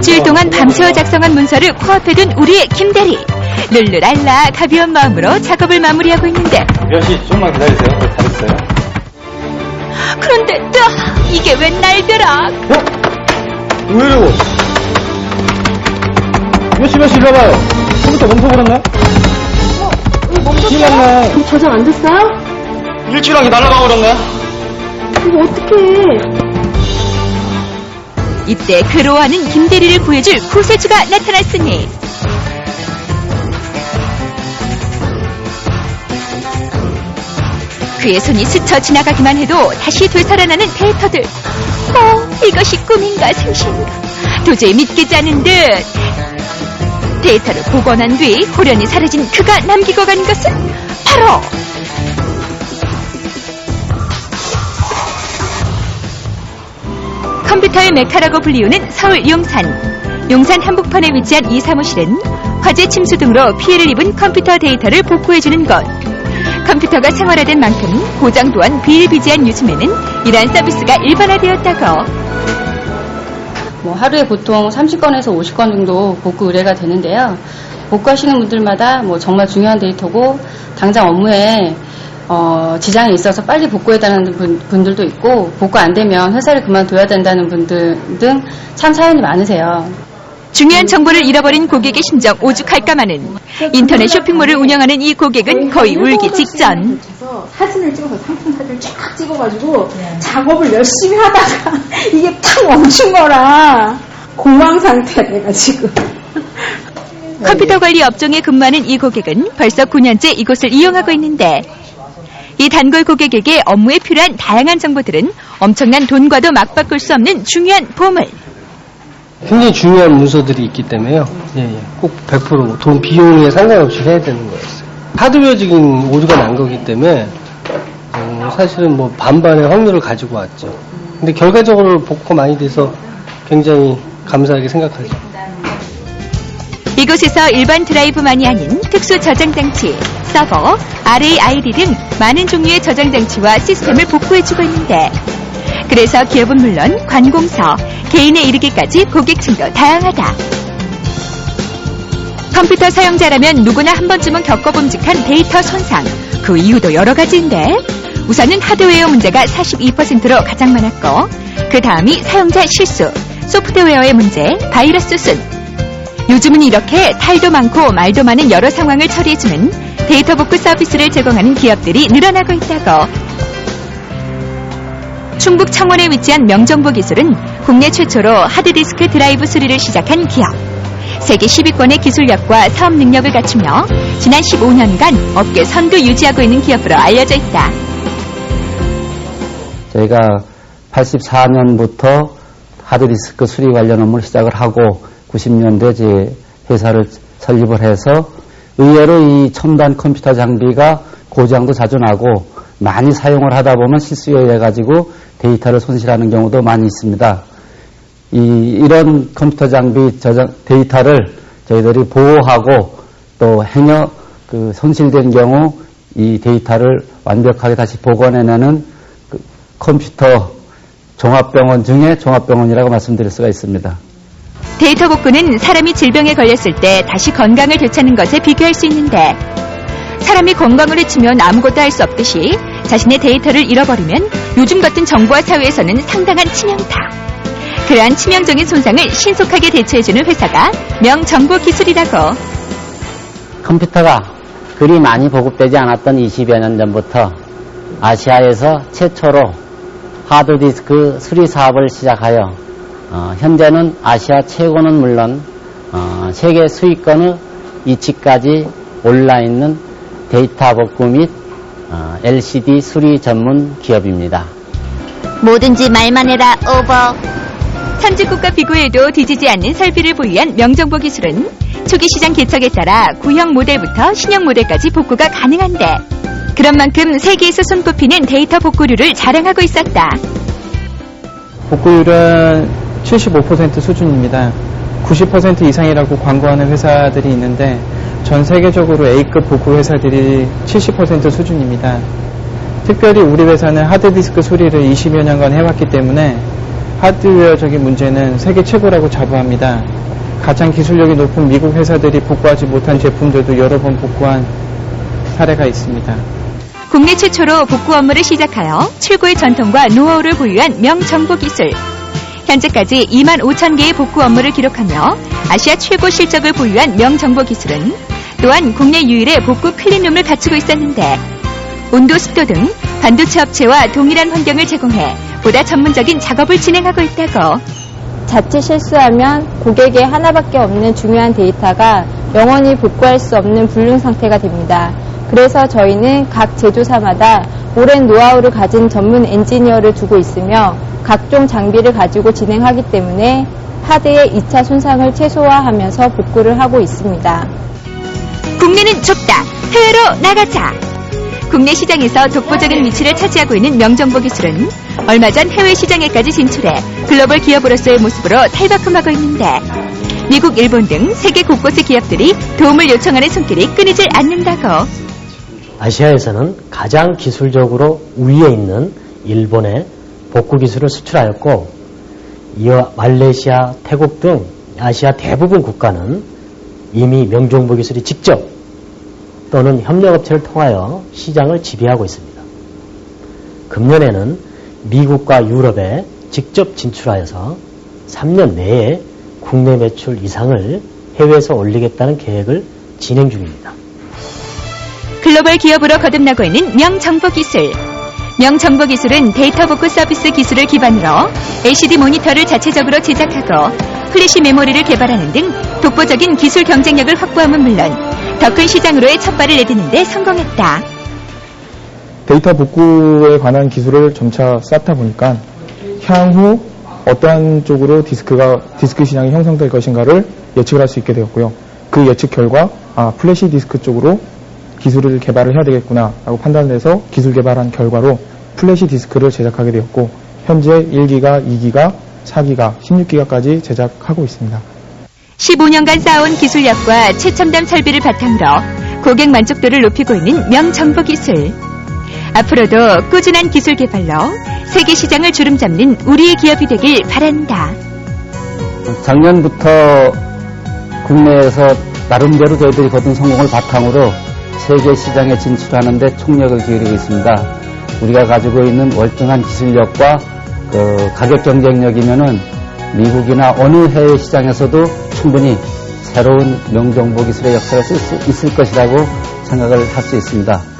일주일 동안 밤새워 작성한 문서를 코앞에 둔 우리의 김대리. 룰루랄라 가벼운 마음으로 작업을 마무리하고 있는데 몇 시 조금만 기다리세요. 거의 다 됐어요. 그런데 이게 웬 날벼락. 왜 이러고? 몇 시 일로 와봐요. 컴퓨터 멈춰버렸나? 왜 멈췄어요? 그럼 저장 안 됐어요? 일주일하게 날아가 버렸네. 이거 어떡해. 이때 괴로워하는 김대리를 구해줄 구세주가 나타났으니 그의 손이 스쳐 지나가기만 해도 다시 되살아나는 데이터들. 이것이 꿈인가 생신인가 도저히 믿기지 않은 듯. 데이터를 복원한 뒤 호련히 사라진 그가 남기고 간 것은 바로 컴퓨터의 메카라고 불리우는 서울 용산 한복판에 위치한 이 사무실은 화재 침수 등으로 피해를 입은 컴퓨터 데이터를 복구해주는 것. 컴퓨터가 생활화된 만큼 고장 또한 비일비재한 요즘에는 이러한 서비스가 일반화되었다고. 하루에 보통 30건에서 50건 정도 복구 의뢰가 되는데요. 복구하시는 분들마다 정말 중요한 데이터고 당장 업무에 지장이 있어서 빨리 복구해달라는 분들도 있고 복구 안 되면 회사를 그만둬야 된다는 분들 등 참 사연이 많으세요. 중요한 정보를 잃어버린 고객의 심정 오죽할까마는 인터넷 쇼핑몰을 운영하는 이 고객은 거의 울기 직전. 사진을 찍어서 상품 사진을 쫙 찍어가지고 작업을 열심히 하다가 이게 탁 멈춘 거라 공황 상태야 내가 지금. 컴퓨터 관리 업종에 근무하는 이 고객은 벌써 9년째 이곳을 이용하고 있는데 이 단골 고객에게 업무에 필요한 다양한 정보들은 엄청난 돈과도 맞바꿀 수 없는 중요한 보물. 굉장히 중요한 문서들이 있기 때문에요. 꼭 100% 돈 비용에 상관없이 해야 되는 거였어요. 하드웨어적인 오류가 난 거기 때문에 사실은 반반의 확률을 가지고 왔죠. 근데 결과적으로 복구가 많이 돼서 굉장히 감사하게 생각하죠. 이곳에서 일반 드라이브만이 아닌 특수 저장장치, 서버, RAID 등 많은 종류의 저장장치와 시스템을 복구해주고 있는데 그래서 기업은 물론 관공서, 개인에 이르기까지 고객층도 다양하다. 컴퓨터 사용자라면 누구나 한 번쯤은 겪어봄직한 데이터 손상. 그 이유도 여러 가지인데 우선은 하드웨어 문제가 42%로 가장 많았고 그 다음이 사용자 실수, 소프트웨어의 문제, 바이러스 순. 요즘은 이렇게 탈도 많고 말도 많은 여러 상황을 처리해주는 데이터 복구 서비스를 제공하는 기업들이 늘어나고 있다고. 충북 청원에 위치한 명정보기술은 국내 최초로 하드디스크 드라이브 수리를 시작한 기업. 세계 10위권의 기술력과 사업 능력을 갖추며 지난 15년간 업계 선두 유지하고 있는 기업으로 알려져 있다. 저희가 84년부터 하드디스크 수리 관련 업무를 시작을 하고 90년대 제 회사를 설립을 해서 의외로 이 첨단 컴퓨터 장비가 고장도 자주 나고 많이 사용을 하다 보면 실수에 가지고 데이터를 손실하는 경우도 많이 있습니다. 이런 컴퓨터 장비 데이터를 저희들이 보호하고 또 행여 손실된 경우 이 데이터를 완벽하게 다시 복원해내는 컴퓨터 종합병원 중에 종합병원이라고 말씀드릴 수가 있습니다. 데이터 복구는 사람이 질병에 걸렸을 때 다시 건강을 되찾는 것에 비교할 수 있는데 사람이 건강을 해치면 아무것도 할 수 없듯이 자신의 데이터를 잃어버리면 요즘 같은 정보화 사회에서는 상당한 치명타. 그러한 치명적인 손상을 신속하게 대처해주는 회사가 명정보기술이라고. 컴퓨터가 그리 많이 보급되지 않았던 20여 년 전부터 아시아에서 최초로 하드디스크 수리 사업을 시작하여 현재는 아시아 최고는 물론 세계 수익권의 위치까지 올라있는 데이터 복구 및 LCD 수리 전문 기업입니다. 뭐든지 말만 해라 오버. 선진국과 비교해도 뒤지지 않는 설비를 보유한 명정보기술은 초기 시장 개척에 따라 구형 모델부터 신형 모델까지 복구가 가능한데 그런 만큼 세계에서 손꼽히는 데이터 복구율을 자랑하고 있었다. 복구율은 75% 수준입니다. 90% 이상이라고 광고하는 회사들이 있는데 전 세계적으로 A급 복구 회사들이 70% 수준입니다. 특별히 우리 회사는 하드디스크 수리를 20여 년간 해왔기 때문에 하드웨어적인 문제는 세계 최고라고 자부합니다. 가장 기술력이 높은 미국 회사들이 복구하지 못한 제품들도 여러 번 복구한 사례가 있습니다. 국내 최초로 복구 업무를 시작하여 최고의 전통과 노하우를 보유한 명정보기술. 현재까지 2만 5천 개의 복구 업무를 기록하며 아시아 최고 실적을 보유한 명정보기술은 또한 국내 유일의 복구 클린룸을 갖추고 있었는데 온도, 습도 등 반도체 업체와 동일한 환경을 제공해 보다 전문적인 작업을 진행하고 있다고. 자칫 실수하면 고객의 하나밖에 없는 중요한 데이터가 영원히 복구할 수 없는 불능 상태가 됩니다. 그래서 저희는 각 제조사마다 오랜 노하우를 가진 전문 엔지니어를 두고 있으며 각종 장비를 가지고 진행하기 때문에 하드의 2차 손상을 최소화하면서 복구를 하고 있습니다. 국내는 좁다. 해외로 나가자. 국내 시장에서 독보적인 위치를 차지하고 있는 명정보기술은 얼마 전 해외 시장에까지 진출해 글로벌 기업으로서의 모습으로 탈바꿈하고 있는데 미국, 일본 등 세계 곳곳의 기업들이 도움을 요청하는 손길이 끊이질 않는다고. 아시아에서는 가장 기술적으로 우위에 있는 일본에 복구 기술을 수출하였고 이어 말레이시아, 태국 등 아시아 대부분 국가는 이미 명정보 기술이 직접 또는 협력업체를 통하여 시장을 지배하고 있습니다. 금년에는 미국과 유럽에 직접 진출하여서 3년 내에 국내 매출 이상을 해외에서 올리겠다는 계획을 진행 중입니다. 글로벌 기업으로 거듭나고 있는 명정보기술. 명정보기술은 데이터 복구 서비스 기술을 기반으로 LCD 모니터를 자체적으로 제작하고 플래시 메모리를 개발하는 등 독보적인 기술 경쟁력을 확보함은 물론 더 큰 시장으로의 첫발을 내딛는 데 성공했다. 데이터 복구에 관한 기술을 점차 쌓다 보니까 향후 어떠한 쪽으로 디스크 시장이 형성될 것인가를 예측을 할 수 있게 되었고요. 그 예측 결과 플래시 디스크 쪽으로 기술을 개발을 해야 되겠구나라고 판단해서 기술 개발한 결과로 플래시 디스크를 제작하게 되었고 현재 1기가, 2기가, 4기가, 16기가까지 제작하고 있습니다. 15년간 쌓아온 기술력과 최첨단 설비를 바탕으로 고객 만족도를 높이고 있는 명정보기술. 앞으로도 꾸준한 기술 개발로 세계 시장을 주름잡는 우리의 기업이 되길 바란다. 작년부터 국내에서 나름대로 저희들이 거둔 성공을 바탕으로 세계 시장에 진출하는 데 총력을 기울이고 있습니다. 우리가 가지고 있는 월등한 기술력과 가격 경쟁력이면은 미국이나 어느 해외 시장에서도 충분히 새로운 명정보 기술의 역할을 쓸 수 있을 것이라고 생각을 할 수 있습니다.